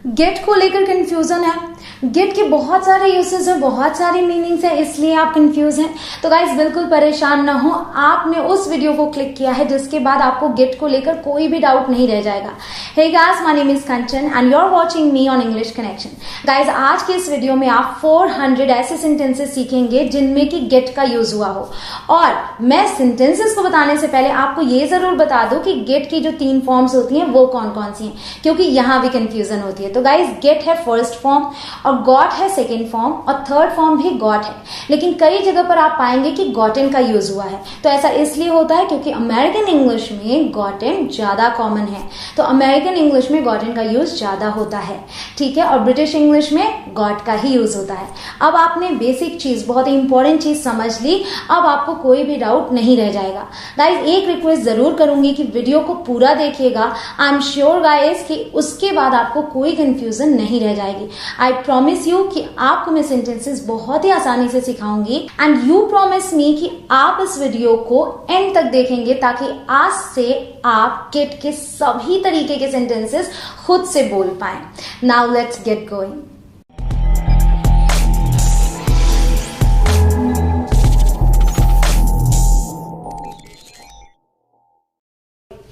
Gate को लेकर confusion है। गेट के बहुत सारे यूसेज है, बहुत सारी मीनिंग्स है, इसलिए आप कंफ्यूज हैं। तो गाइस बिल्कुल परेशान ना हो, आपने उस वीडियो को क्लिक किया है जिसके बाद आपको गेट को लेकर कोई भी डाउट नहीं रह जाएगा। Hey guys, my name is Kanchan and you are watching me on English Connection. Guys आज के इस वीडियो में आप 400 ऐसे सेंटेंसेस सीखेंगे जिनमें कि गेट का यूज हुआ हो। और मैं सेंटेंसेस को बताने से पहले आपको ये जरूर बता दूं कि गेट की जो 3 फॉर्म्स होती हैं वो कौन कौन सी हैं, क्योंकि यहां भी कंफ्यूजन होती है। तो गाइस गेट है फर्स्ट फॉर्म और गॉट है सेकेंड फॉर्म और थर्ड फॉर्म भी गॉट है, लेकिन कई जगह पर आप पाएंगे कि गॉटन का यूज हुआ है। तो ऐसा इसलिए होता है क्योंकि अमेरिकन इंग्लिश में गॉटन ज्यादा कॉमन है, तो अमेरिकन इंग्लिश में गॉटन का यूज ज्यादा होता है, ठीक है। और ब्रिटिश इंग्लिश में गॉट का ही यूज होता है। अब आपने बेसिक चीज, बहुत ही इंपॉर्टेंट चीज समझ ली, अब आपको कोई भी डाउट नहीं रह जाएगा। गाइज एक रिक्वेस्ट जरूर करूंगी कि वीडियो को पूरा देखिएगा। आई एम श्योर गाइज कि उसके बाद आपको कोई कंफ्यूजन नहीं रह जाएगी। आई प्रॉमिस यू कि आपको मैं सेंटेंसेस बहुत ही आसानी से सिखाऊंगी एंड यू प्रॉमिस मी कि आप इस वीडियो को एंड तक देखेंगे ताकि आज से आप गेट के सभी तरीके के सेंटेंसेस खुद से बोल पाए। Now let's get going.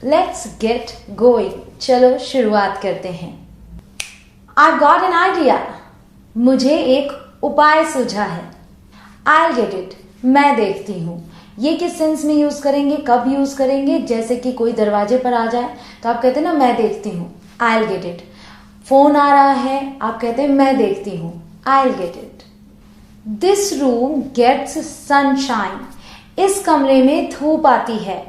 Let's get going, चलो शुरुआत करते हैं। आई गॉट एन आइडिया, मुझे एक उपाय सूझा है। आई गेट इट, मैं देखती हूं। ये किस सेंस में यूज करेंगे, कब यूज करेंगे? जैसे कि कोई दरवाजे पर आ जाए तो आप कहते हैं ना मैं देखती हूं, आई गेट इट। फोन आ रहा है, आप कहते हैं मैं देखती हूं, I get it. This room gets sunshine, इस कमरे में धूप आती है।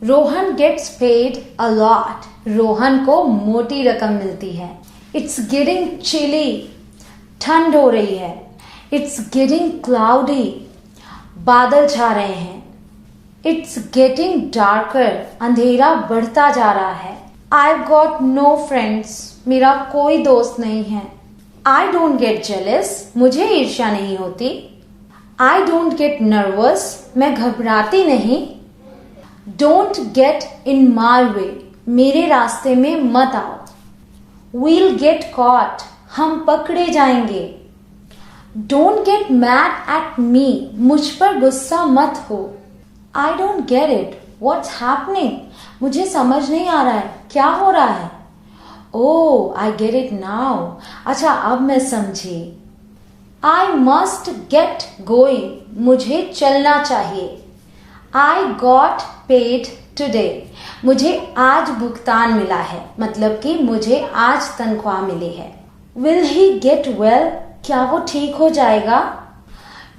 Rohan gets paid a lot, Rohan को मोटी रकम मिलती है। इट्स गेटिंग चिली, ठंड हो रही है। इट्स गेटिंग क्लाउडी, बादल छा रहे हैं। इट्स गेटिंग डार्कर, अंधेरा बढ़ता जा रहा है। आई गॉट नो फ्रेंड्स, मेरा कोई दोस्त नहीं है। आई डोंट गेट जेलस, मुझे ईर्ष्या नहीं होती। आई डोंट गेट नर्वस, मैं घबराती नहीं। डोंट गेट इन माई वे, मेरे रास्ते में मत आओ। वील गेट कॉट, हम पकड़े जाएंगे। Don't get mad at me, मुझ पर गुस्सा मत हो। I don't get it, what's happening, मुझे समझ नहीं आ रहा है, क्या हो रहा है? ओह आई गेट इट नाउ, अच्छा अब मैं समझी। आई मस्ट गेट गोइंग, मुझे चलना चाहिए। आई गॉट पेड टुडे, मुझे आज भुगतान मिला है, मतलब कि मुझे आज तनख्वाह मिली है। विल ही गेट वेल, क्या वो ठीक हो जाएगा?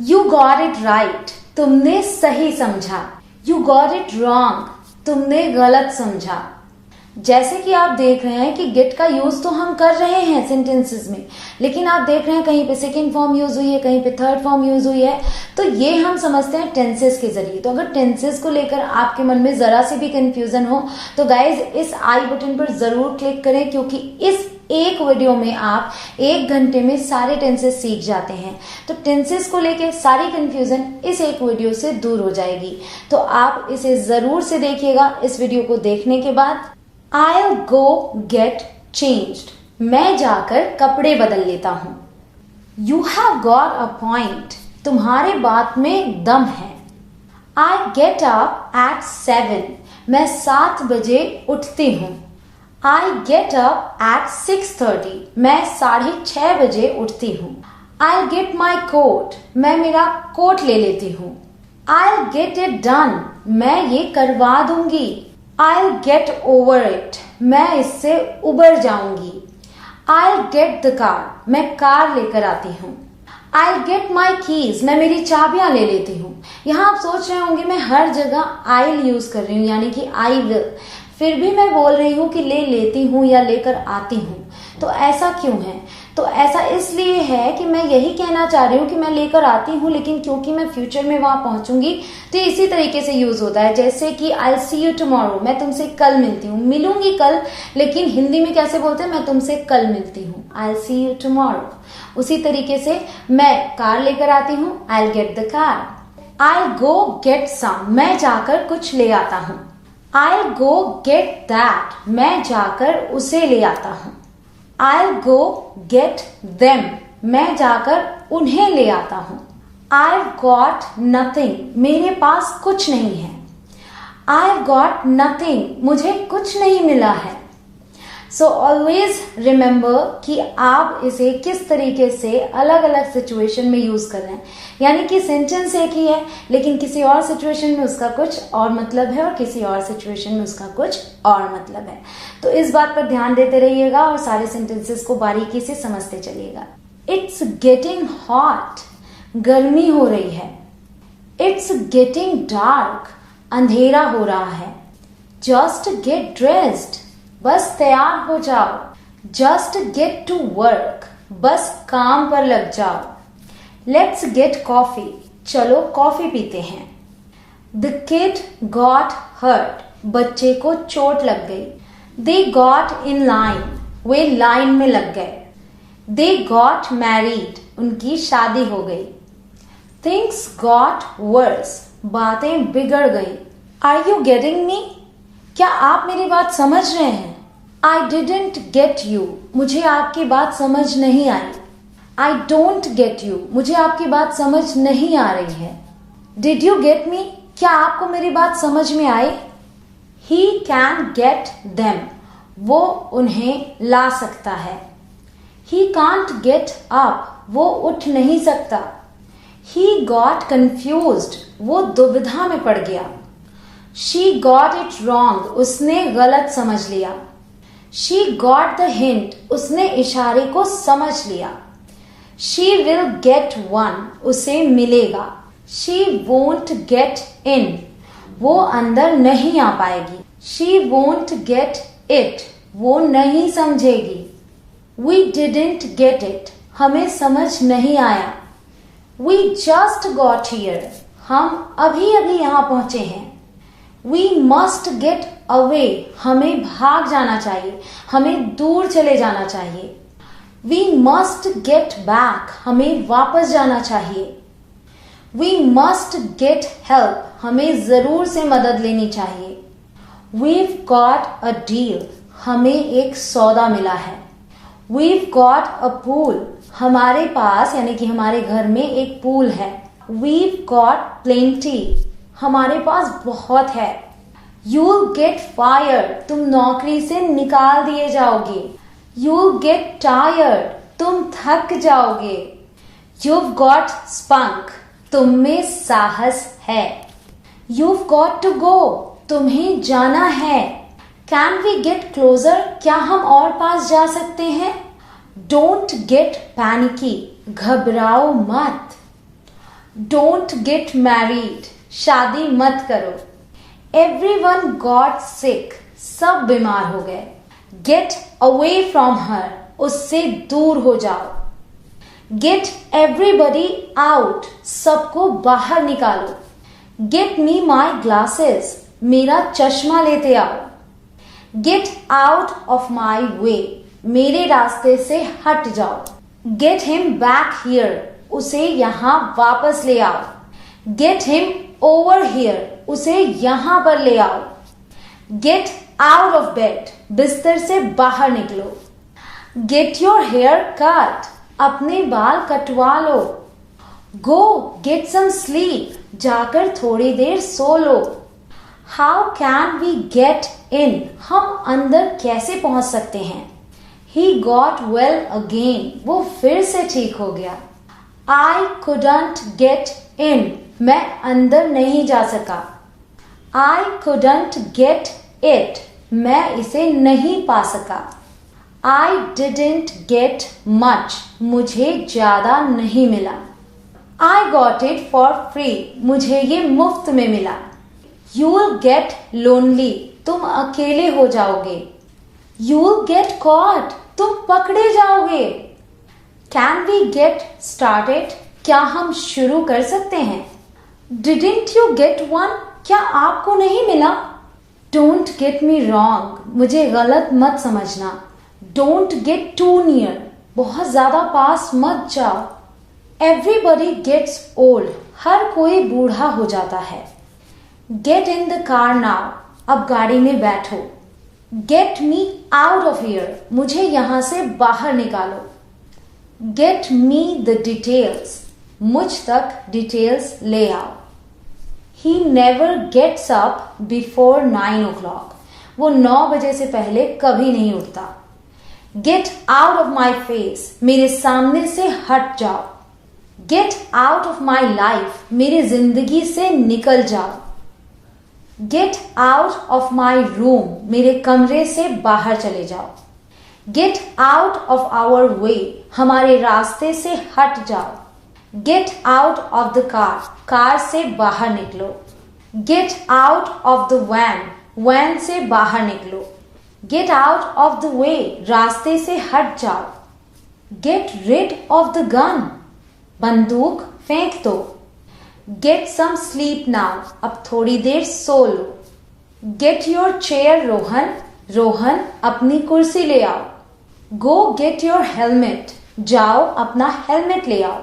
यू गॉट इट राइट, तुमने सही समझा। यू गॉट इट रॉन्ग, तुमने गलत समझा। जैसे कि आप देख रहे हैं कि गेट का यूज तो हम कर रहे हैं सेंटेंसेस में, लेकिन आप देख रहे हैं कहीं पे सेकेंड फॉर्म यूज हुई है, कहीं पे थर्ड फॉर्म यूज हुई है। तो ये हम समझते हैं टेंसेस के जरिए। तो अगर टेंसेस को लेकर आपके मन में जरा सी भी कंफ्यूजन हो तो गाइज इस आई बटन पर जरूर क्लिक करें, क्योंकि इस एक वीडियो में आप 1 घंटे में सारे टेंसेस सीख जाते हैं। तो टेंसेस को लेके सारी कंफ्यूजन इस एक वीडियो से दूर हो जाएगी। तो आप इसे जरूर से देखिएगा। इस वीडियो को देखने के बाद I'll go get changed, मैं जाकर कपड़े बदल लेता हूं। You have got a point, तुम्हारे बात में दम है। I get up at 7, मैं 7 बजे उठती हूँ। I get up at 6:30, मैं 6:30 बजे उठती हूँ। I'll get my coat, मैं मेरा कोट ले लेती हूँ। I'll get it done, मैं ये करवा दूंगी। I'll get over it, मैं इससे उबर जाऊंगी। I'll get the car, मैं कार लेकर आती हूँ। I'll get my keys, मैं मेरी चाबियां ले लेती हूँ। यहाँ आप सोच रहे होंगे मैं हर जगह I'll यूज कर रही हूँ, यानी कि I will, फिर भी मैं बोल रही हूँ कि ले लेती हूँ या लेकर आती हूँ। तो ऐसा क्यों है? तो ऐसा इसलिए है कि मैं यही कहना चाह रही हूँ कि मैं लेकर आती हूँ, लेकिन क्योंकि मैं फ्यूचर में वहां पहुंचूंगी तो इसी तरीके से यूज होता है। जैसे कि I'll see you tomorrow, मैं तुमसे कल मिलती हूँ, मिलूंगी कल, लेकिन हिंदी में कैसे बोलते हैं? मैं तुमसे कल मिलती हूँ, I'll see you tomorrow। उसी तरीके से मैं कार लेकर आती हूँ, I'll get the car। I'll go get some, मैं जाकर कुछ ले आता हूँ। I'll go get that, मैं जाकर उसे ले आता हूँ। I'll go get them. मैं जाकर उन्हें ले आता हूँ. I've got nothing. मेरे पास कुछ नहीं है. I've got nothing. मुझे कुछ नहीं मिला है. So always remember कि आप इसे किस तरीके से अलग अलग सिचुएशन में यूज कर रहे हैं. यानी कि सेंटेंस एक ही है लेकिन किसी और सिचुएशन में उसका कुछ और मतलब है और किसी और सिचुएशन में उसका कुछ और मतलब है. तो इस बात पर ध्यान देते रहिएगा और सारे सेंटेंसेस को बारीकी से समझते चलिएगा. It's getting hot. गर्मी हो रही है. It's getting dark. अंधेरा हो रहा है. Just get dressed. बस तैयार हो जाओ. Just get to work. बस काम पर लग जाओ. Let's get coffee. चलो कॉफी पीते हैं. The kid got hurt. बच्चे को चोट लग गई. They got in line. Way line में लग गए. They got married. उनकी शादी हो गई. Things got worse. बातें बिगड़ गई. Are you getting me? क्या आप मेरी बात समझ रहे हैं? I didn't get you. मुझे आपकी बात समझ नहीं आई. I don't get you. मुझे आपकी बात समझ नहीं आ रही है. Did you get me? क्या आपको मेरी बात समझ में आई? He can get them. वो उन्हें ला सकता है. He can't get up. वो उठ नहीं सकता. He got confused. वो दुविधा में पड़ गया. She got it wrong. उसने गलत समझ लिया. She got the hint. उसने इशारे को समझ लिया. She will get one. उसे मिलेगा. She won't get in. वो अंदर नहीं आ पाएगी. She won't get it. वो नहीं समझेगी. We didn't get it. हमें समझ नहीं आया. We just got here. हम अभी अभी यहाँ पहुंचे हैं. We must get away. हमें भाग जाना चाहिए. हमें दूर चले जाना चाहिए. We must get back. हमें वापस जाना चाहिए. We must get help. हमें जरूर से मदद लेनी चाहिए. We've got a deal. हमें एक सौदा मिला है. We've got a pool. हमारे पास यानी कि हमारे घर में एक पूल है. We've got plenty. हमारे पास बहुत है. You'll get fired. तुम नौकरी से निकाल दिए जाओगे. You'll get tired. तुम थक जाओगे. You've got spunk. तुम में साहस है. You've got to go. तुम्हें जाना है. Can we get closer? क्या हम और पास जा सकते हैं? Don't get panicky. घबराओ मत. Don't get married. शादी मत करो. Everyone got sick. सब बीमार हो गए. Get away from her. उससे दूर हो जाओ. Get everybody out. सबको बाहर निकालो. Get me my glasses. मेरा चश्मा लेते आओ. Get out of my way. मेरे रास्ते से हट जाओ. Get him back here. उसे यहाँ वापस ले आओ. Get him over here. उसे यहाँ पर ले आओ. Get out of bed. बिस्तर से बाहर निकलो. Get your hair cut. अपने बाल कटवा लो. Go get some sleep. जाकर थोड़ी देर सो लो. How can we get in? हम अंदर कैसे पहुंच सकते हैं? He got well again. वो फिर से ठीक हो गया. I couldn't get in. मैं अंदर नहीं जा सका. I couldn't get it. मैं इसे नहीं पा सका. I didn't get much. मुझे ज्यादा नहीं मिला. I got it for free. मुझे ये मुफ्त में मिला. You will get lonely. तुम अकेले हो जाओगे. You will get caught. तुम पकड़े जाओगे. Can we get started? क्या हम शुरू कर सकते हैं? Didn't you get one? क्या आपको नहीं मिला? Don't get me wrong. मुझे गलत मत समझना. Don't get too near. बहुत ज्यादा पास मत जाओ. Everybody gets old. हर कोई बूढ़ा हो जाता है. Get in the car now. अब गाड़ी में बैठो. Get me out of here, मुझे यहां से बाहर निकालो। गेट मी द डिटेल्स, मुझ तक डिटेल्स ले आओ। He never gets up before 9 o'clock, वो 9 बजे से पहले कभी नहीं उठता। Get out of my face, मेरे सामने से हट जाओ। Get out of my life, मेरी जिंदगी से निकल जाओ। Get out of my room, मेरे कमरे से बाहर चले जाओ। Get out of our way, हमारे रास्ते से हट जाओ। Get out of the car, car से बाहर निकलो। Get out of the van, van से बाहर निकलो। Get out of the way, रास्ते से हट जाओ। Get rid of the gun, बंदूक फेंक दो। गेट सम स्लीप नाउ, अब थोड़ी देर सो लो। Get your chair Rohan, Rohan अपनी कुर्सी ले आओ। गो गेट योर हेलमेट, जाओ अपना हेलमेट ले आओ।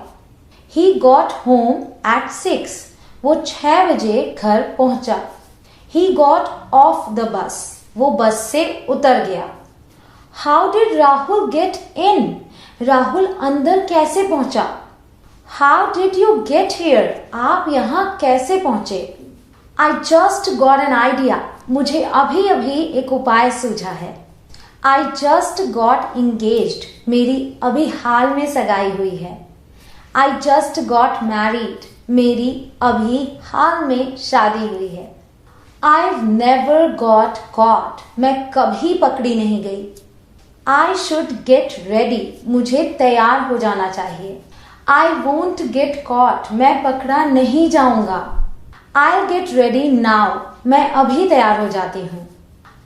ही गॉट होम एट 6, वो 6 बजे घर पहुंचा। He got off the bus, वो बस से उतर गया। How did Rahul get in, Rahul अंदर कैसे पहुंचा। How did you get here, आप यहां कैसे पहुंचे। आई जस्ट गॉट एन आइडिया, मुझे अभी अभी एक उपाय सूझा है। आई जस्ट गॉट इंगेज्ड, मेरी अभी हाल में सगाई हुई है। आई जस्ट गॉट मैरिड, मेरी अभी हाल में शादी हुई है। आई नेवर गॉट कॉट, मैं कभी पकड़ी नहीं गई। आई शुड गेट रेडी, मुझे तैयार हो जाना चाहिए। आई वोंट गेट कॉट, मैं पकड़ा नहीं जाऊंगा। आई गेट रेडी नाउ, मैं अभी तैयार हो जाती हूँ।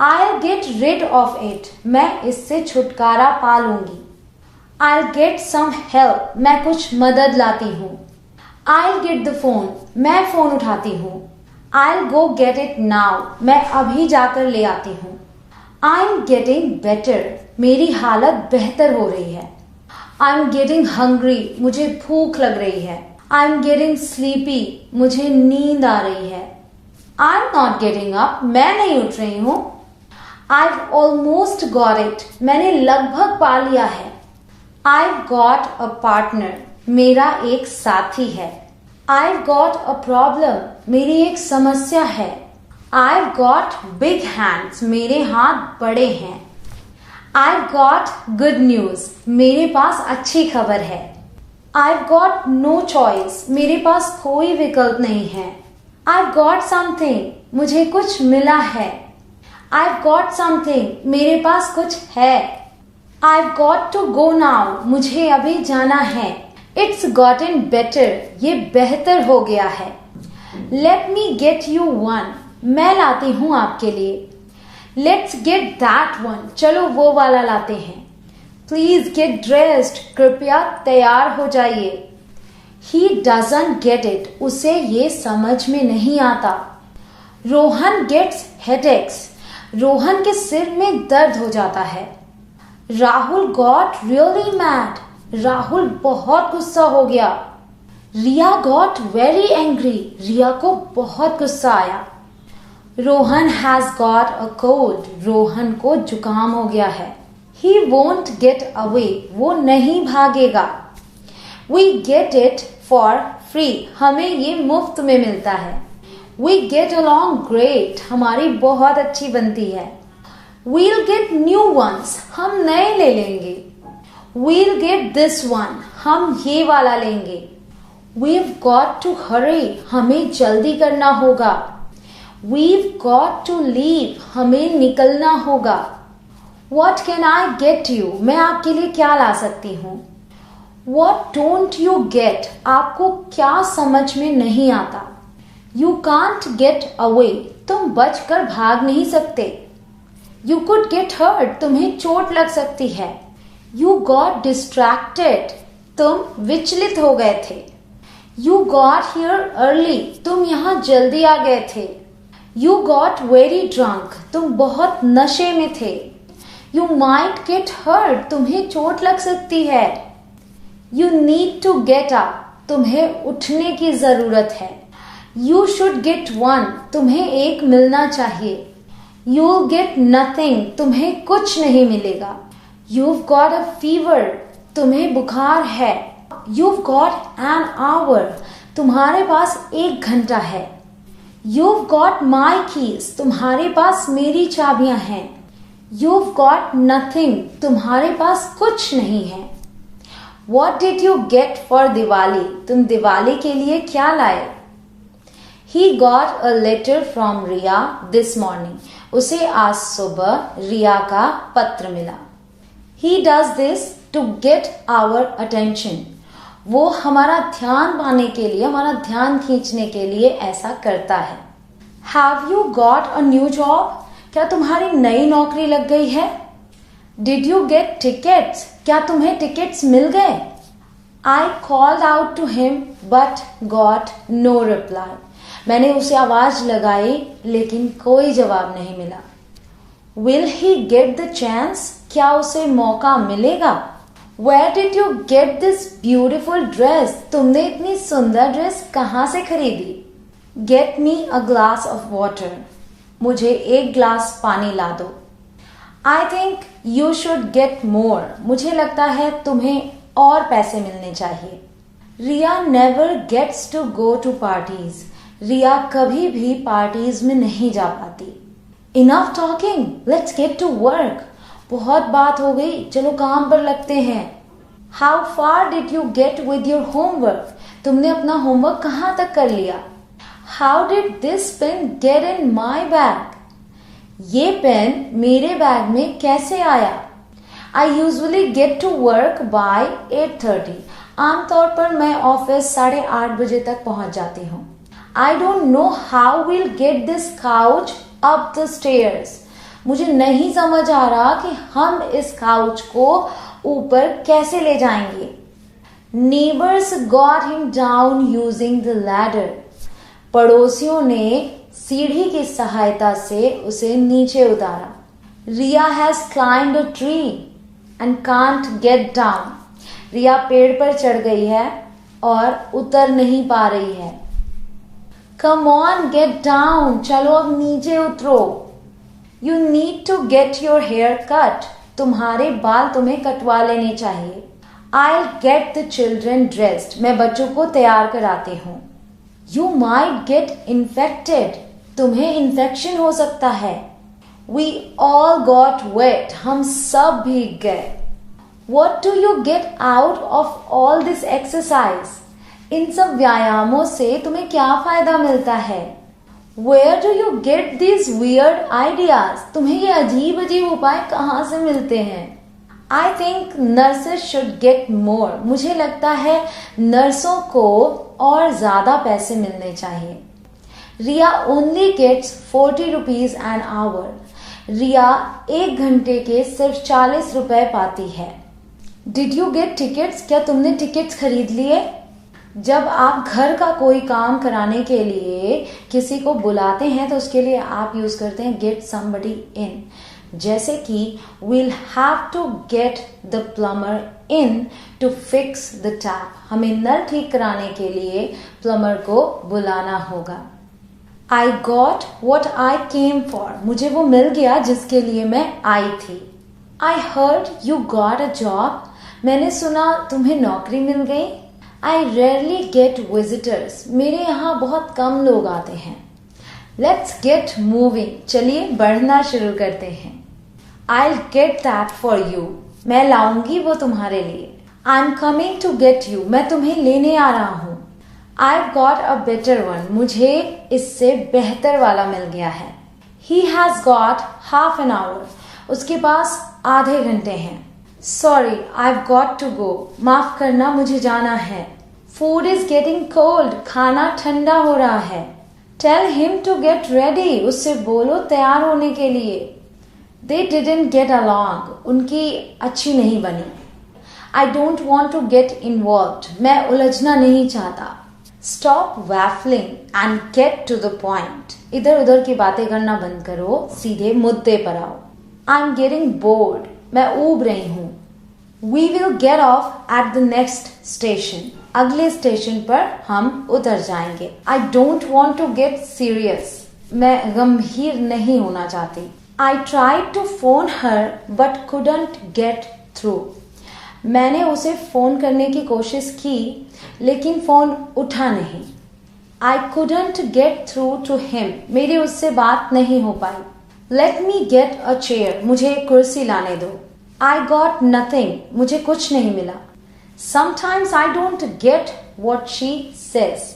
I get rid of it, मैं इससे छुटकारा पा लूंगी। आई गेट सम हेल्प, मैं कुछ मदद लाती हूँ। आई गेट द फोन, मैं फोन उठाती हूँ। आई गो गेट इट नाउ, मैं अभी जाकर ले आती हूँ। आई एम गेटिंग बेटर, मेरी हालत बेहतर हो रही है। आई एम गेटिंग हंग्री, मुझे भूख लग रही है। आई एम गेटिंग स्लीपी, मुझे नींद आ रही है। I am not getting up, मैं नहीं उठ रही हूँ। आई ऑलमोस्ट गॉट इट, मैंने लगभग पा लिया है। आई गॉट अ पार्टनर, मेरा एक साथी है। आई गॉट अ प्रॉब्लम, मेरी एक समस्या है। आई गॉट बिग हैंड्स, मेरे हाथ बड़े हैं। आई गॉट गुड न्यूज, मेरे पास अच्छी खबर है। आई गॉट नो चॉइस, मेरे पास कोई विकल्प नहीं है। आई गॉट समथिंग, मुझे कुछ मिला है। आई गॉट समथिंग, मेरे पास कुछ है। I got to go now, मुझे अभी जाना है। इट्स गॉटन बेटर, ये बेहतर हो गया है। Let me get you one, मैं लाती हूं आपके लिए। लेट्स गेट दैट वन, चलो वो वाला लाते हैं। प्लीज गेट ड्रेस्ड, कृपया तैयार हो जाइए। ही डजंट गेट इट, उसे ये समझ में नहीं आता। रोहन गेट्स हेडेक्स, रोहन के सिर में दर्द हो जाता है। Rahul got really mad, Rahul बहुत गुस्सा हो गया। रिया गॉट वेरी एंग्री, रिया को बहुत गुस्सा आया। Rohan has got a cold, Rohan को जुकाम हो गया है। ही वोंट गेट अवे, वो नहीं भागेगा। We get it for free, हमें ये मुफ्त में मिलता है। वी गेट अलॉन्ग ग्रेट, हमारी बहुत अच्छी बनती है। वील गेट न्यू वंस, हम नए ले लेंगे। वील गेट दिस वन, हम ये वाला लेंगे। वीव गॉट टू हरी, हमें जल्दी करना होगा। वीव गॉट टू लीव, हमें निकलना होगा। What can I get you, मैं आपके लिए क्या ला सकती हूँ। वॉट डोंट यू गेट, आपको क्या समझ में नहीं आता। यू कांट गेट अवे, तुम बचकर भाग नहीं सकते। यू कुड गेट हर्ट, तुम्हें चोट लग सकती है। यू गॉट डिस्ट्रैक्टेड, तुम विचलित हो गए थे। यू गॉट हियर अर्ली, तुम यहां जल्दी आ गए थे। यू गॉट वेरी ड्रंक, तुम बहुत नशे में थे। यू माइट गेट हर्ट, तुम्हें चोट लग सकती है। You need to get up, तुम्हें उठने की जरूरत है। यू शुड गेट वन, तुम्हें एक मिलना चाहिए। You'll get nothing, तुम्हें कुछ नहीं मिलेगा. You've got a fever, तुम्हें बुखार है. You've got an hour, तुम्हारे पास 1 घंटा है. You've got my keys, तुम्हारे पास मेरी चाबियां हैं. You've got nothing, तुम्हारे पास कुछ नहीं है. What did you get for Diwali, तुम दिवाली के लिए क्या लाए? He got a letter from Riya this morning, उसे आज सुबह रिया का पत्र मिला. He does this to get our attention, वो हमारा ध्यान पाने के लिए, हमारा ध्यान खींचने के लिए ऐसा करता है. Have you got a new job, क्या तुम्हारी नई नौकरी लग गई है? Did you get tickets, क्या तुम्हें टिकट्स मिल गए? I called out to him but got no reply, मैंने उसे आवाज लगाई लेकिन कोई जवाब नहीं मिला. Will he get the chance, क्या उसे मौका मिलेगा? Where did you get this beautiful dress, तुमने इतनी सुंदर ड्रेस कहाँ से खरीदी? Get me a glass of water, मुझे 1 ग्लास पानी ला दो. I think you should get more, मुझे लगता है तुम्हें और पैसे मिलने चाहिए. Riya never gets to go to parties, रिया कभी भी पार्टीज में नहीं जा पाती. Enough talking, let's get to work, बहुत बात हो गई, चलो काम पर लगते हैं. How far did you get with your homework, तुमने अपना होमवर्क कहाँ तक कर लिया? How did this pen get in my bag, ये पेन मेरे बैग में कैसे आया? I usually get to work by 8:30, आमतौर पर मैं ऑफिस 8:30 बजे तक पहुंच जाती हूँ. I don't know how we'll get this couch up the stairs, मुझे नहीं समझ आ रहा कि हम इस काउच को ऊपर कैसे ले जाएंगे. Neighbors got him down using the ladder, पड़ोसियों ने सीढ़ी की सहायता से उसे नीचे उतारा. Riya has climbed a tree and can't get down, रिया पेड़ पर चढ़ गई है और उतर नहीं पा रही है. Come on, get down, चलो अब नीचे उतरो. You need to get your hair cut, तुम्हारे बाल तुम्हें कटवा लेने चाहिए. I'll get the children dressed, मैं बच्चों को तैयार कराती हूँ. You might get infected, तुम्हें इन्फेक्शन हो सकता है. We all got wet, हम सब भीग गए. What do you get out of all this exercise, इन सब व्यायामों से तुम्हें क्या फायदा मिलता है? Where do you get these weird ideas, तुम्हें ये अजीब अजीब उपाय कहाँ से मिलते हैं? I think nurses should get more, मुझे लगता है नर्सों को और ज्यादा पैसे मिलने चाहिए. Riya only gets 40 rupees an hour, रिया 1 घंटे के सिर्फ 40 रुपए पाती है. Did you get tickets, क्या तुमने टिकट्स खरीद लिए? जब आप घर का कोई काम कराने के लिए किसी को बुलाते हैं तो उसके लिए आप यूज करते हैं get somebody in, जैसे कि we'll have to get the plumber in to fix the tap, हमें नल ठीक कराने के लिए प्लम्बर को बुलाना होगा. I got what I came for, मुझे वो मिल गया जिसके लिए मैं आई थी. I heard you got a job, मैंने सुना तुम्हें नौकरी मिल गई. I rarely get visitors, मेरे यहाँ बहुत कम लोग आते हैं. Let's get moving, चलिए बढ़ना शुरू करते हैं. I'll get that for you, मैं लाऊंगी वो तुम्हारे लिए. I'm coming to get you, मैं तुम्हें लेने आ रहा हूँ. I've got a better one, मुझे इससे बेहतर वाला मिल गया है. He has got half an hour, उसके पास आधे घंटे हैं. Sorry, I've got to go, माफ करना मुझे जाना है. Food is getting cold, खाना ठंडा हो रहा है. Tell him to get ready, उससे बोलो तैयार होने के लिए. They didn't get along, उनकी अच्छी नहीं बनी. I don't want to get involved, मैं उलझना नहीं चाहता. Stop waffling and get to the point, इधर उधर की बातें करना बंद करो, सीधे मुद्दे पर आओ. I'm getting bored, मैं ऊब रही हूँ. We will get off at the next station, अगले स्टेशन पर हम उतर जाएंगे. I don't want to get serious, मैं गंभीर नहीं होना चाहती। I tried to phone her but couldn't get through. मैंने उसे फोन करने की कोशिश की लेकिन फोन उठा नहीं। I couldn't get through to him. मेरी उससे बात नहीं हो पाई। Let me get a chair. मुझे एक कुर्सी लाने दो। I got nothing. मुझे कुछ नहीं मिला। Sometimes I don't get what she says.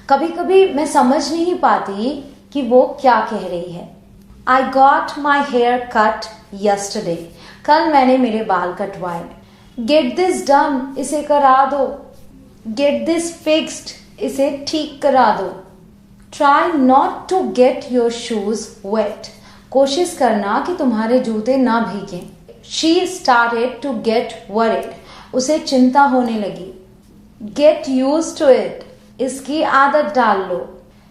कभी कभी मैं समझ नहीं पाती कि वो क्या कह रही है। I got my hair cut yesterday. कल मैंने मेरे बाल कटवाए। Get this done. इसे करा दो। Get this fixed. इसे ठीक करा दो। Try not to get your shoes wet. कोशिश करना कि तुम्हारे जूते ना भीगें। She started to get worried. उसे चिंता होने लगी। Get used to it. इसकी आदत डाल लो।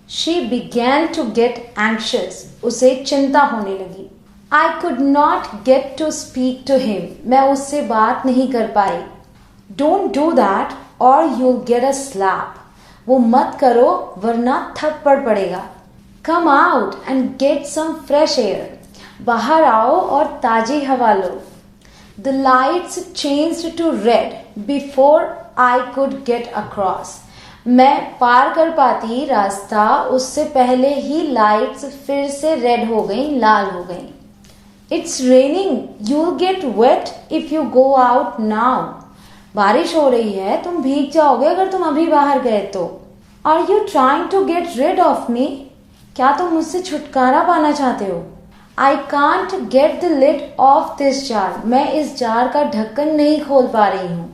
She began to get anxious. उसे चिंता होने लगी। I could not get to speak to him. मैं उससे बात नहीं कर पाई। Don't do that or you'll get a slap. वो मत करो वरना थप्पड़ पड़ेगा। Come out and get some fresh air. बाहर आओ और ताजी हवा लो। The lights changed to red before I could get across. मैं पार कर पाती रास्ता उससे पहले ही लाइट्स फिर से रेड हो गई, लाल हो गई। It's raining. You'll get wet if you go out now. बारिश हो रही है, तुम भीग जाओगे अगर तुम अभी बाहर गए तो। Are you trying to get rid of me? क्या तुम मुझसे छुटकारा पाना चाहते हो? I can't get the lid off this jar. मैं इस जार का ढक्कन नहीं खोल पा रही हूँ।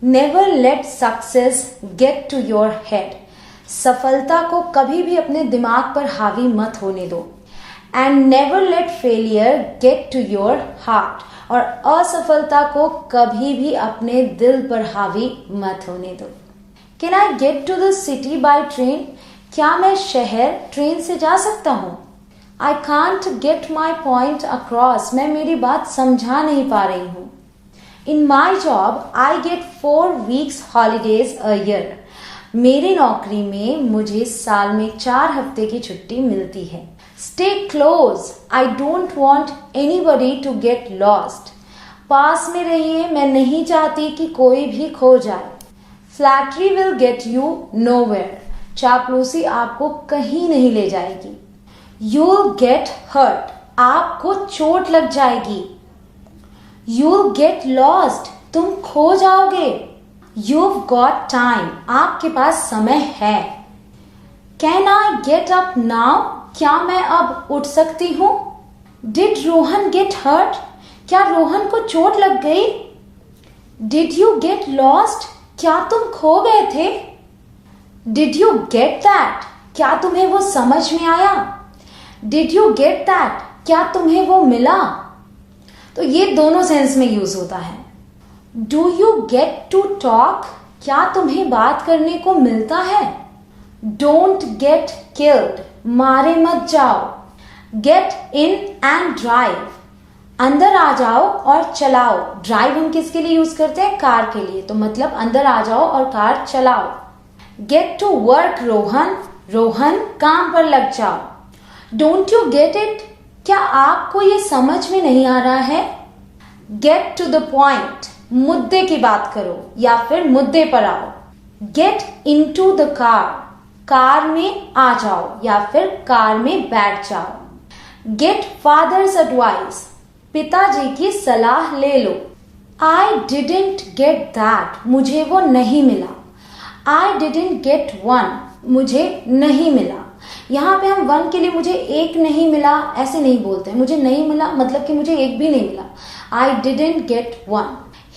Never let success get to your head. सफलता को कभी भी अपने दिमाग पर हावी मत होने दो। And never let failure get to your heart. और असफलता को कभी भी अपने दिल पर हावी मत होने दो। Can I get to the city by train? क्या मैं शहर ट्रेन से जा सकता हूँ? I can't get my point across. मैं मेरी बात समझा नहीं पा रही हूँ। In my job, I get 4 weeks holidays a year. मेरी नौकरी में मुझे साल में 4 हफ्ते की छुट्टी मिलती है। Stay close. I don't want anybody to get lost. पास में रहिए, मैं नहीं चाहती कि कोई भी खो जाए। Flattery will get you nowhere. चापलूसी आपको कहीं नहीं ले जाएगी। You'll get hurt. आपको चोट लग जाएगी। You'll get lost. तुम खो जाओगे। You've got time. आपके पास समय है। Can I get up now? क्या मैं अब उठ सकती हूँ? Did Rohan get hurt? क्या रोहन को चोट लग गई? Did you get lost? क्या तुम खो गए थे? Did you get that? क्या तुम्हें वो समझ में आया? Did you get that? क्या तुम्हें वो मिला? तो ये दोनों सेंस में यूज होता है। Do you get to talk? क्या तुम्हें बात करने को मिलता है? Don't get killed. मारे मत जाओ। Get in and drive. अंदर आ जाओ और चलाओ। ड्राइव हम किसके लिए यूज करते हैं? कार के लिए। तो मतलब अंदर आ जाओ और कार चलाओ। Get to work, Rohan. Rohan काम पर लग जाओ। Don't you get it? क्या आपको ये समझ में नहीं आ रहा है? Get to the point. मुद्दे की बात करो या फिर मुद्दे पर आओ। Get into the car. Car में आ जाओ या फिर कार में बैठ जाओ। Get father's advice. पिताजी की सलाह ले लो। I didn't get that. मुझे वो नहीं मिला। I didn't get one. मुझे नहीं मिला। यहाँ पे हम वन के लिए मुझे एक नहीं मिला ऐसे नहीं बोलते हैं। मुझे नहीं मिला मतलब कि मुझे एक भी नहीं मिला। I didn't get one.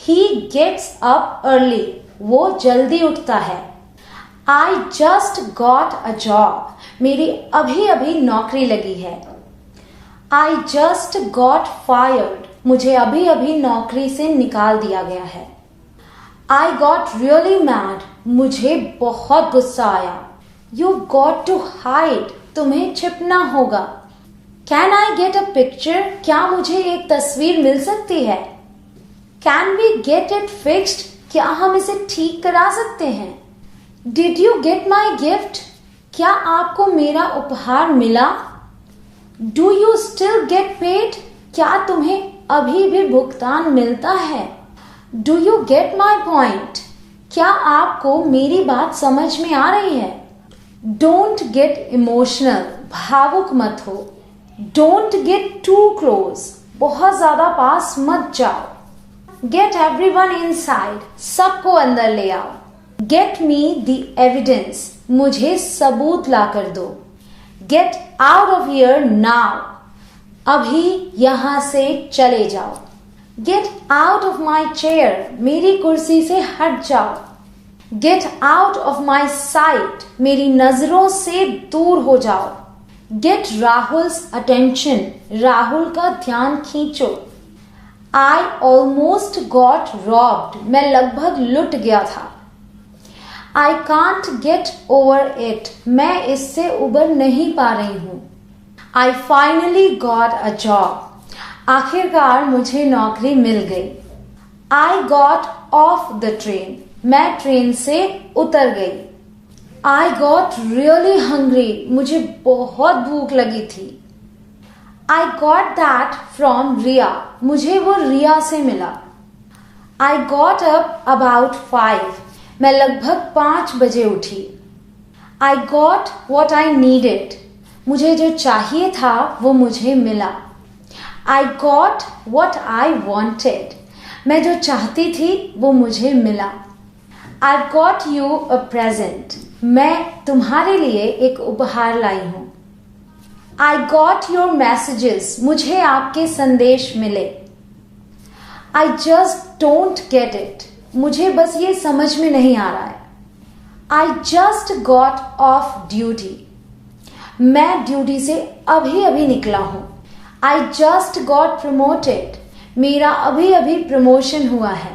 He gets up early. वो जल्दी उठता है। I just got a job. मेरी अभी अभी नौकरी लगी है। I just got fired. मुझे अभी अभी नौकरी से निकाल दिया गया है। I got really mad. मुझे बहुत गुस्सा आया। You've got to hide. तुम्हें छिपना होगा। Can I get a picture? क्या मुझे एक तस्वीर मिल सकती है? Can we get it fixed? क्या हम इसे ठीक करा सकते हैं? Did you get my gift? क्या आपको मेरा उपहार मिला? Do you still get paid? क्या तुम्हें अभी भी भुगतान मिलता है? Do you get my point? क्या आपको मेरी बात समझ में आ रही है? डोंट गेट इमोशनल, भावुक मत हो। डोंट गेट टू क्लोज, बहुत ज्यादा पास मत जाओ। गेट एवरीवन इनसाइड, सबको अंदर ले आओ। गेट मी द एविडेंस, मुझे सबूत ला कर दो। Gate out of here now, अभी यहां से चले जाओ। Get out of my chair, मेरी कुर्सी से हट जाओ। Get out of my site, मेरी नजरों से दूर हो जाओ। गेट राहुल्स अटेंशन, राहुल का ध्यान खींचो। आई ऑलमोस्ट गॉट रॉब्ड, मैं लगभग लुट गया था। I can't get over it, मैं इससे उबर नहीं पा रही हूं। I finally got a job, आखिरकार मुझे नौकरी मिल गई। I got off the train, मैं ट्रेन से उतर गई। आई गॉट रियली हंग्री, मुझे बहुत भूख लगी थी। आई गॉट दैट फ्रॉम रिया, मुझे वो रिया से मिला। आई गॉट अप अबाउट 5, मैं लगभग 5 बजे उठी। I got what I needed, मुझे जो चाहिए था वो मुझे मिला। I got what I wanted, मैं जो चाहती थी वो मुझे मिला। I got you a present, मैं तुम्हारे लिए एक उपहार लाई हूं। आई गॉट योर मैसेजेस, मुझे आपके संदेश मिले। I just don't get it, मुझे बस ये समझ में नहीं आ रहा है। I just got off duty, मैं ड्यूटी से अभी अभी निकला हूं। आई जस्ट गॉट प्रमोटेड, मेरा अभी अभी प्रमोशन हुआ है।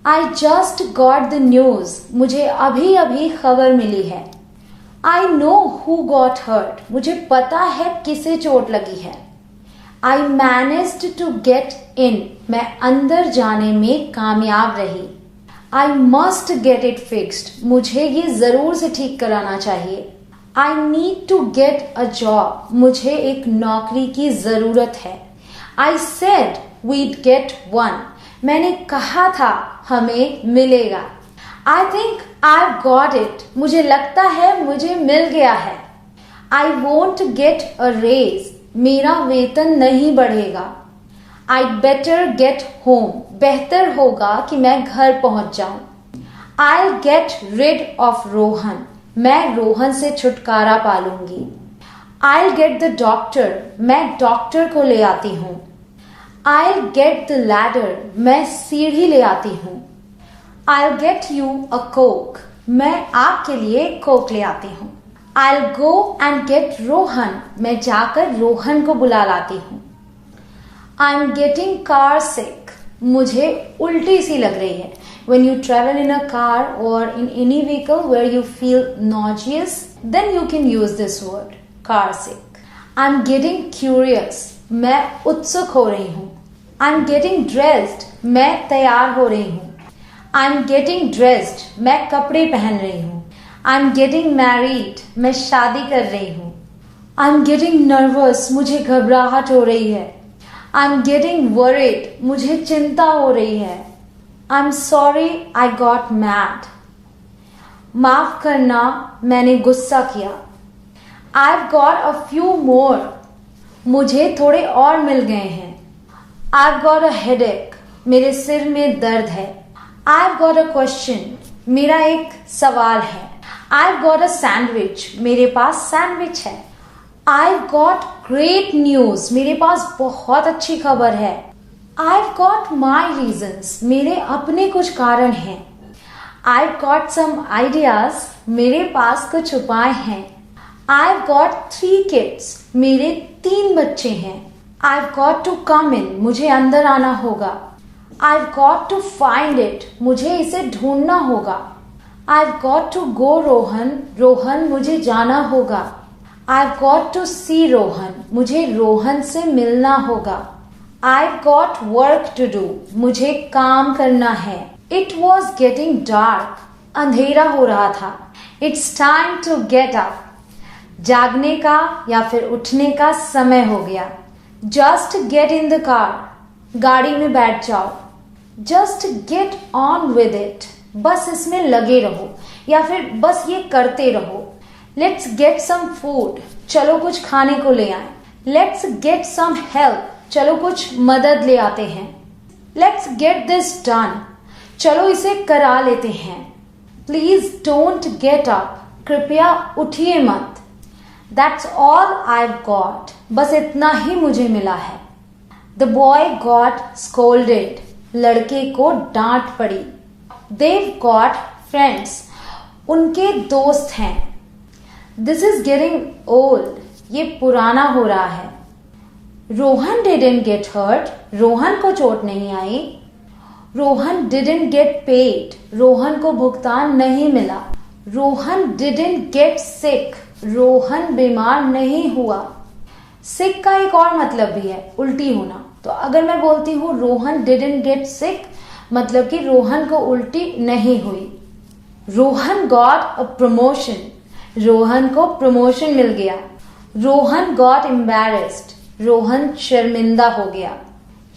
I just got the news, मुझे अभी अभी खबर मिली है। I know who got hurt, मुझे पता है किसे चोट लगी है। I managed to get in, मैं अंदर जाने में कामयाब रही। I must get it fixed, मुझे ये जरूर से ठीक कराना चाहिए। I need to get a job, मुझे एक नौकरी की जरूरत है। I said we'd get one, मैंने कहा था हमें मिलेगा। I think I got it, मुझे लगता है मुझे मिल गया है। I won't get a raise, मेरा वेतन नहीं बढ़ेगा। आई बेटर गेट होम, बेहतर होगा कि मैं घर पहुंच जाऊं। I get rid of Rohan, मैं रोहन से छुटकारा पालूंगी। आई गेट द डॉक्टर, मैं डॉक्टर को ले आती हूं। I'll get the ladder, मैं सीढ़ी ले आती हूँ। I'll get you a coke, मैं आपके लिए कोक ले आती हूँ। I'll go and get Rohan, मैं जाकर रोहन को बुला लाती हूँ। I'm getting car sick, मुझे उल्टी सी लग रही है। When you travel in a car or in any vehicle where you feel nauseous, then you can use this word, car sick. I'm getting curious, मैं उत्सुक हो रही हूँ। I'm getting dressed, मैं तैयार हो रही हूँ। I'm getting dressed, मैं कपड़े पहन रही हूँ। I'm getting married, मैं शादी कर रही हूँ। I'm getting nervous, मुझे घबराहट हो रही है। I'm getting worried, मुझे चिंता हो रही है। I'm sorry I got mad, माफ करना मैंने गुस्सा किया। I've got a few more, मुझे थोड़े और मिल गए हैं। I've got a headache, मेरे सिर में दर्द है। I've got a question, मेरा एक सवाल है। I've got a sandwich, मेरे पास सैंडविच है। I've got great news, मेरे पास बहुत अच्छी खबर है। I've got my reasons, मेरे अपने कुछ कारण हैं। I've got some ideas, मेरे पास कुछ उपाय हैं। I've got 3 kids, मेरे 3 बच्चे हैं। I've got to come in, मुझे अंदर आना होगा। I've got to find it, मुझे इसे ढूंढना होगा। I've got to go Rohan, Rohan मुझे जाना होगा। I've got to see Rohan, मुझे रोहन से मिलना होगा। I've got work to do, मुझे काम करना है। It was getting dark, अंधेरा हो रहा था। It's time to get up, जागने का या फिर उठने का समय हो गया। Just get in the car, गाड़ी में बैठ जाओ। Just get on with it, बस इसमें लगे रहो या फिर बस ये करते रहो। लेट्स गेट सम फूड, चलो कुछ खाने को ले आए। लेट्स गेट सम हेल्प, चलो कुछ मदद ले आते हैं। लेट्स गेट दिस डन, चलो इसे करा लेते हैं। प्लीज डोंट गेट अप, कृपया उठिए मत। दैट्स ऑल आई गॉट, बस इतना ही मुझे मिला है। द बॉय गॉट स्कोल्डेड, लड़के को डांट पड़ी। देव गॉट फ्रेंड्स, उनके दोस्त हैं। दिस इज गेटिंग ओल्ड, ये पुराना हो रहा है। Rohan didn't get hurt, Rohan को चोट नहीं आई। Rohan didn't get paid, Rohan को भुगतान नहीं मिला। Rohan didn't get sick, Rohan बीमार नहीं हुआ। सिक का एक और मतलब भी है, उल्टी होना। तो अगर मैं बोलती हूँ रोहन डिडंट गेट सिक, मतलब कि रोहन को उल्टी नहीं हुई। Rohan got a promotion, Rohan को प्रमोशन मिल गया। रोहन गॉट एम्बैरेस्ड, रोहन शर्मिंदा हो गया।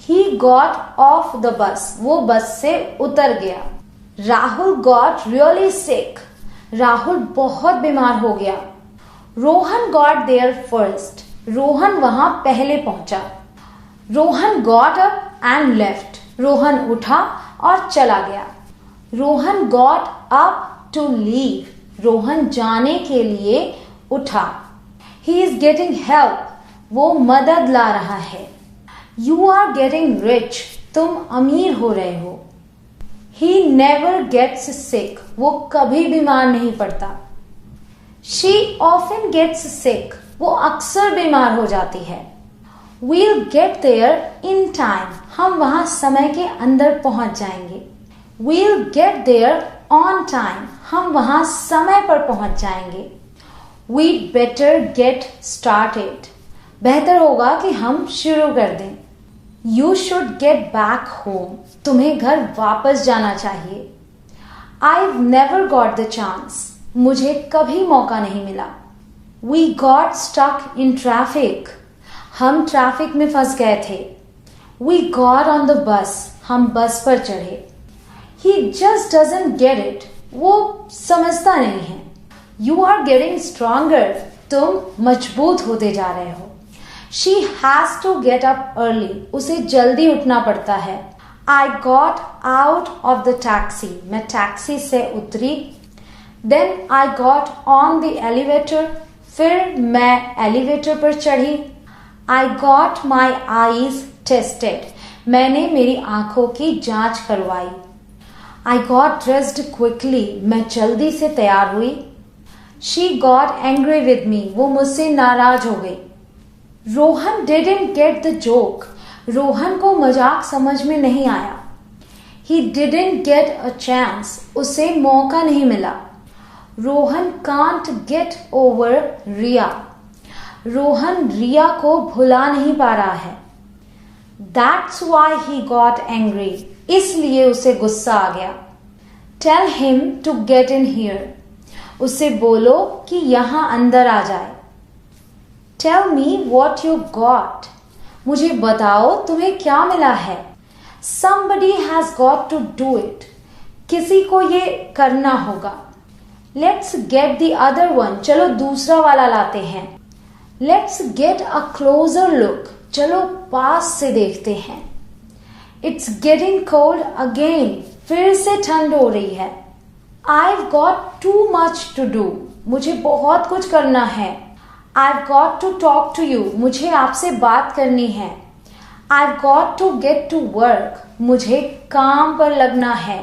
He got off the bus, वो बस से उतर गया। Rahul got really sick, Rahul बहुत बीमार हो गया। Rohan got there first, Rohan वहां पहले पहुंचा। Rohan got up and left, Rohan उठा और चला गया। Rohan got up to leave, Rohan जाने के लिए उठा। ही इज गेटिंग हेल्प, वो मदद ला रहा है। यू आर गेटिंग रिच, तुम अमीर हो रहे हो। ही नेवर गेट्स सिक, वो कभी बीमार नहीं पड़ता। शी ऑफन गेट्स सिक, वो अक्सर बीमार हो जाती है। We'll get there in time, हम वहां समय के अंदर पहुंच जाएंगे। We'll get there on time, हम वहां समय पर पहुंच जाएंगे। वी बेटर गेट स्टार्टेड, बेहतर होगा कि हम शुरू कर दें। You should get back home, तुम्हें घर वापस जाना चाहिए। I never got the chance, मुझे कभी मौका नहीं मिला। We got stuck in traffic, हम ट्रैफिक में फंस गए थे। We got on the bus, हम बस पर चढ़े। ही जस्ट डजंट गेट इट, वो समझता नहीं है। यू आर गेटिंग स्ट्रॉन्गर, तुम मजबूत होते जा रहे हो। She has to get up early, उसे जल्दी उठना पड़ता है। I got out of the taxi, मैं टैक्सी से उतरी। Then I got on the elevator, फिर मैं एलिवेटर पर चढ़ी। I got my eyes tested, मैंने मेरी आंखों की जांच करवाई। आई गॉट ड्रेस्ड क्विकली, मैं जल्दी से तैयार हुई। She got angry with me, वो मुझसे नाराज हो गई। Rohan didn't get the joke, Rohan को मजाक समझ में नहीं आया। He didn't get a chance, उसे मौका नहीं मिला। Rohan can't get over Riya, Rohan Riya को भुला नहीं पा रहा है। That's why he got angry, इसलिए उसे गुस्सा आ गया। Tell him to get in here, उसे बोलो कि यहां अंदर आ जाए। Tell me what you got, मुझे बताओ तुम्हें क्या मिला है। Somebody has got to do it, किसी को ये करना होगा। Let's get the other one, चलो दूसरा वाला लाते हैं। Let's get a closer look, चलो पास से देखते हैं। इट्स गेटिंग कोल्ड अगेन, फिर से ठंड हो रही है। I've got too much to do, मुझे बहुत कुछ करना है। I've got to talk to you, मुझे आपसे बात करनी है। I've got to get to work, मुझे काम पर लगना है।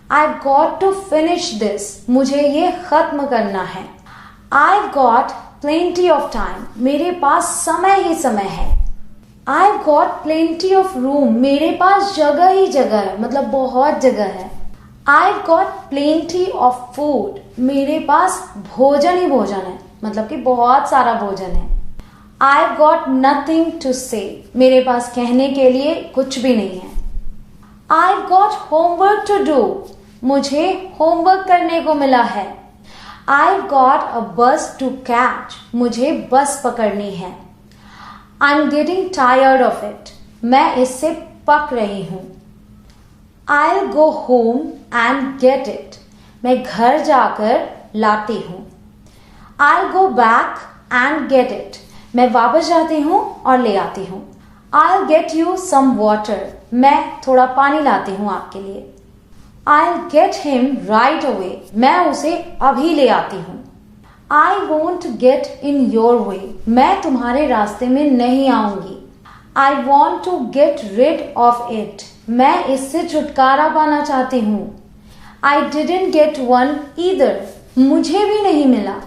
I've got to finish this, मुझे ये खत्म करना है। I've got plenty of time, मेरे पास समय ही समय है। I've got plenty of room, मेरे पास जगह ही जगह है, मतलब बहुत जगह है। I've got plenty of food, मेरे पास भोजन ही भोजन है, मतलब कि बहुत सारा भोजन है। I've got nothing to say, मेरे पास कहने के लिए कुछ भी नहीं है। I've got homework to do, मुझे होमवर्क करने को मिला है। I've got a bus to catch. मुझे बस पकड़नी है. I'm getting tired of it. मैं इससे पक रही हूँ. I'll go home and get it. मैं घर जाकर लाती हूँ. I'll go back and get it. मैं वापस जाती हूँ और ले आती हूँ. I'll get you some water. मैं थोड़ा पानी लाती हूँ आपके लिए. I'll get him right away. मैं उसे अभी ले आती हूँ. I won't get in your way. मैं तुम्हारे रास्ते में नहीं आऊंगी. I want to get rid of it. मैं इससे छुटकारा पाना चाहती हूँ. I didn't get one either. मुझे भी नहीं मिला.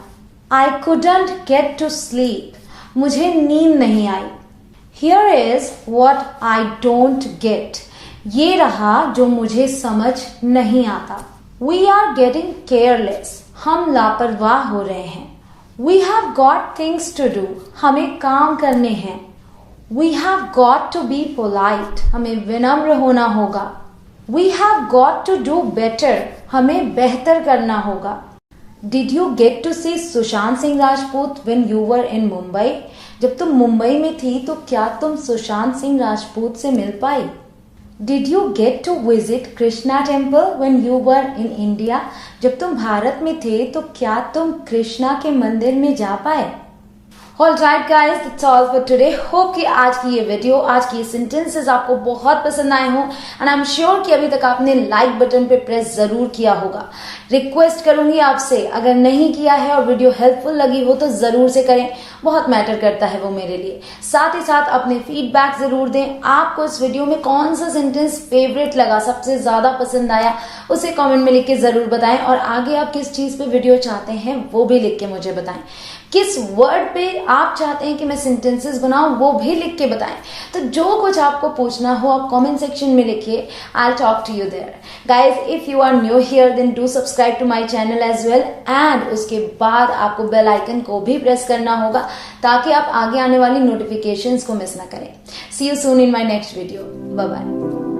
I couldn't get to sleep. मुझे नींद नहीं आई. Here is what I don't get. ये रहा जो मुझे समझ नहीं आता. We are getting careless. हम लापरवाह हो रहे हैं. We have got things to do. हमें काम करने हैं. We have got to be polite. हमें विनम्र होना होगा. We have got to do better. हमें बेहतर करना होगा. Did you get to see Sushant Singh Rajput when you were in Mumbai? जब तुम मुंबई में थी तो क्या तुम सुशांत सिंह राजपूत से मिल पाई? Did you get to visit Krishna temple when you were in India? जब तुम भारत में थे तो क्या तुम कृष्णा के मंदिर में जा पाए? Alright guys, that's all for today. Hope कि आज की ये वीडियो, आज की ये सेंटेंसेस आपको बहुत पसंद आए हों एंड आई एम श्योर कि अभी तक आपने लाइक बटन पे प्रेस जरूर किया होगा. रिक्वेस्ट करूंगी आपसे, अगर नहीं किया है और वीडियो हेल्पफुल लगी हो तो जरूर से करें. बहुत मैटर करता है वो मेरे लिए. साथ ही साथ अपने फीडबैक जरूर दें. आपको इस वीडियो में कौन सा सेंटेंस फेवरेट लगा, सबसे ज्यादा पसंद आया, उसे कमेंट में लिख के जरूर बताएं. और आगे आप किस चीज पे वीडियो चाहते हैं वो भी लिख के मुझे बताएं. किस वर्ड पे आप चाहते हैं कि मैं सेंटेंसेस बनाऊं वो भी लिख के बताएं. तो जो कुछ आपको पूछना हो आप कमेंट सेक्शन में लिखिए. I talk to you there. Guys, if you are new here then do subscribe to my channel as well and उसके बाद आपको बेल आइकन को भी प्रेस करना होगा ताकि आप आगे आने वाली नोटिफिकेशंस को मिस ना करें. See you soon in my next video. Bye bye.